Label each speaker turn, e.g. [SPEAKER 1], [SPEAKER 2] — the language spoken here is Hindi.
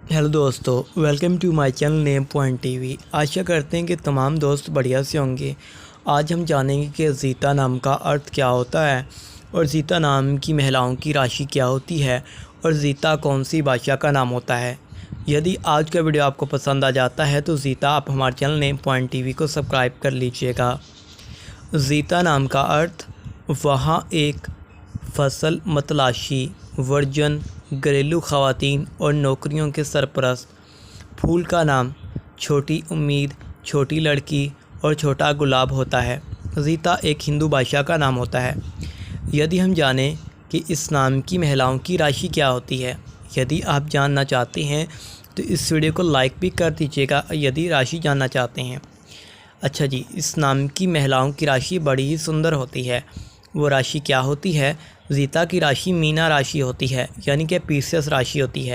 [SPEAKER 1] हेलो दोस्तों, welcome to my channel name point TV. आशा करते हैं कि तमाम दोस्त बढ़िया से होंगे। आज हम जानेंगे कि ज़ीता नाम का अर्थ क्या होता है और ज़ीता नाम की महिलाओं की राशि क्या होती है और ज़ीता कौन सी भाषा का नाम होता है। यदि आज का वीडियो आपको पसंद आ जाता है तो ज़ीता आप हमारे चैनल नेम पॉइंट टीवी को सब्सक्राइब कर लीजिएगा। ज़ीता नाम का अर्थ वहाँ एक फसल मतलाशी, वर्जन, घरेलू ख़वातीन और नौकरियों के सरपरस्त। फूल का नाम छोटी उम्मीद, छोटी लड़की और छोटा गुलाब होता है। ज़ीता एक हिंदू भाषा का नाम होता है। यदि हम जानें कि इस नाम की महिलाओं की राशि क्या होती है, यदि आप जानना चाहते हैं तो इस वीडियो को लाइक भी कर दीजिएगा यदि राशि जानना चाहते हैं। अच्छा जी, इस नाम की महिलाओं की राशि बड़ी ही सुंदर होती है। वो राशि क्या होती है? ज़ीता की राशि मीना राशि होती है, यानी कि पीसियस राशि होती है।